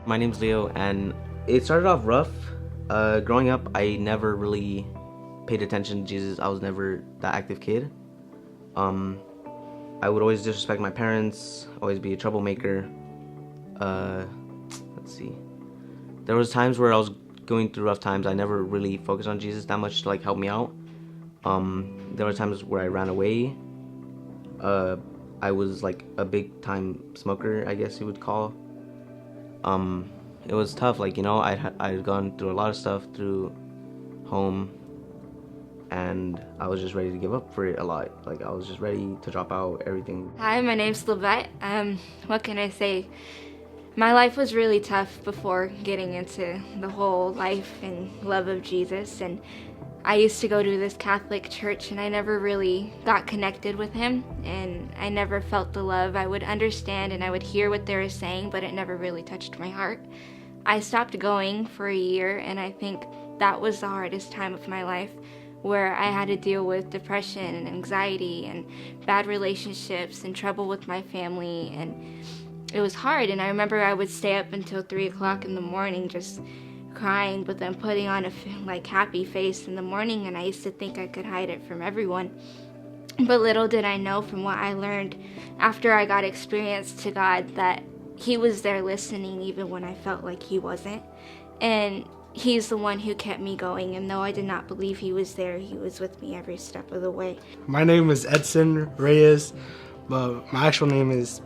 My name's Leo, and it started off rough. Growing up, I never really paid attention to Jesus. I was never that active kid. I would always disrespect my parents, always be a troublemaker. Let's see. There was times where I was going through rough times. I never really focused on Jesus that much to help me out. There were times where I ran away. I was a big time smoker, I guess you would call. It was tough, I'd gone through a lot of stuff through home, and I was just ready to give up for it a lot. I was just ready to drop out, everything. Hi, my name's Livette. What can I say? My life was really tough before getting into the whole life and love of Jesus, and I used to go to this Catholic church, and I never really got connected with him, and I never felt the love. I would understand and I would hear what they were saying, but it never really touched my heart. I stopped going for a year, and I think that was the hardest time of my life, where I had to deal with depression and anxiety and bad relationships and trouble with my family, and it was hard. And I remember I would stay up until 3 o'clock in the morning just crying, but then putting on a happy face in the morning, and I used to think I could hide it from everyone. But little did I know from what I learned after I got experience to God that he was there listening even when I felt like he wasn't. And he's the one who kept me going, and though I did not believe he was there, he was with me every step of the way. My name is Edson Reyes, but my actual name is,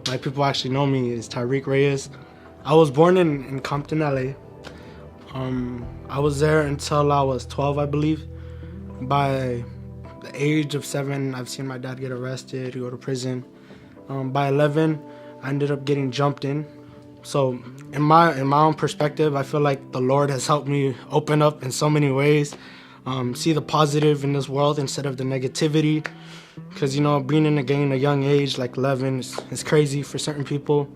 my people actually know me, is Tyreek Reyes. I was born in Compton, LA. I was there until I was 12, I believe. By the age of 7, I've seen my dad get arrested, go to prison. By 11, I ended up getting jumped in. So in my own perspective, I feel like the Lord has helped me open up in so many ways, see the positive in this world instead of the negativity. Because, being in a gang at a young age, like 11, is crazy for certain people,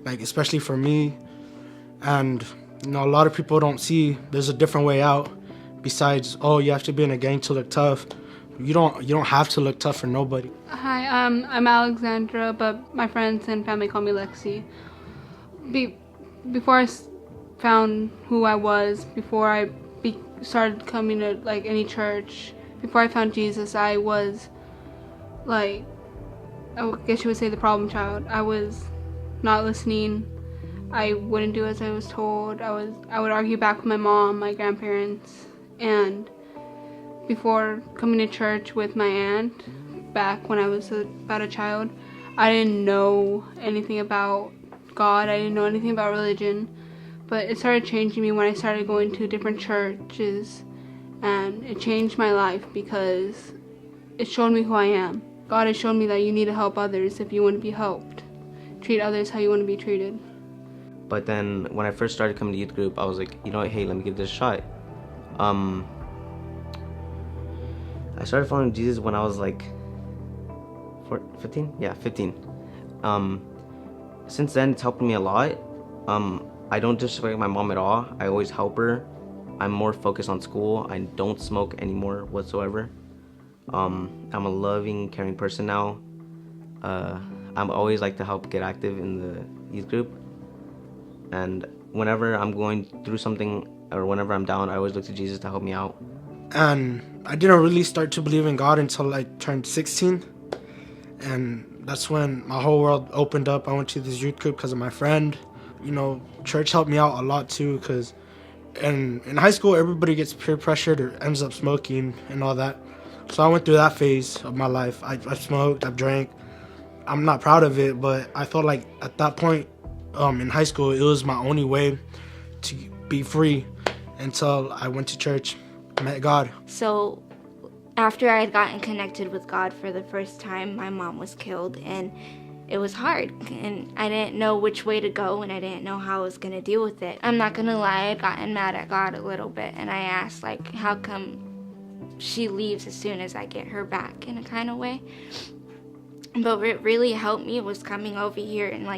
especially for me. And a lot of people don't see there's a different way out besides, oh, you have to be in a gang to look tough. You don't have to look tough for nobody. Hi, I'm Alexandra, but my friends and family call me Lexi. Before I found who I was, before I started coming to any church, before I found Jesus, I was I guess you would say the problem child. I was not listening. I wouldn't do as I was told. I would argue back with my mom, my grandparents, and before coming to church with my aunt, back when I was about a child, I didn't know anything about God. I didn't know anything about religion, but it started changing me when I started going to different churches, and it changed my life because it showed me who I am. God has shown me that you need to help others if you want to be helped. Treat others how you want to be treated. But then when I first started coming to youth group, I was like, hey, let me give this a shot. I started following Jesus when I was 15? Yeah, 15. Since then, it's helped me a lot. I don't disrespect my mom at all. I always help her. I'm more focused on school. I don't smoke anymore whatsoever. I'm a loving, caring person now. I'm always to help get active in the youth group. And whenever I'm going through something or whenever I'm down, I always look to Jesus to help me out. And I didn't really start to believe in God until I turned 16. And that's when my whole world opened up. I went to this youth group because of my friend. Church helped me out a lot too, because in high school, everybody gets peer pressured or ends up smoking and all that. So I went through that phase of my life. I smoked, I drank. I'm not proud of it, but I felt like at that point in high school, it was my only way to be free until I went to church, met God. So after I had gotten connected with God for the first time, my mom was killed, and it was hard, and I didn't know which way to go, and I didn't know how I was going to deal with it. I'm not going to lie, I had gotten mad at God a little bit, and I asked, how come she leaves as soon as I get her back, in a kind of way. But what really helped me was coming over here and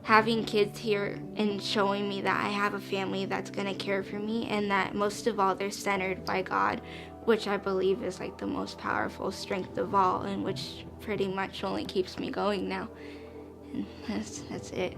having kids here and showing me that I have a family that's going to care for me, and that most of all they're centered by God, which I believe is the most powerful strength of all, and which pretty much only keeps me going now. And that's it.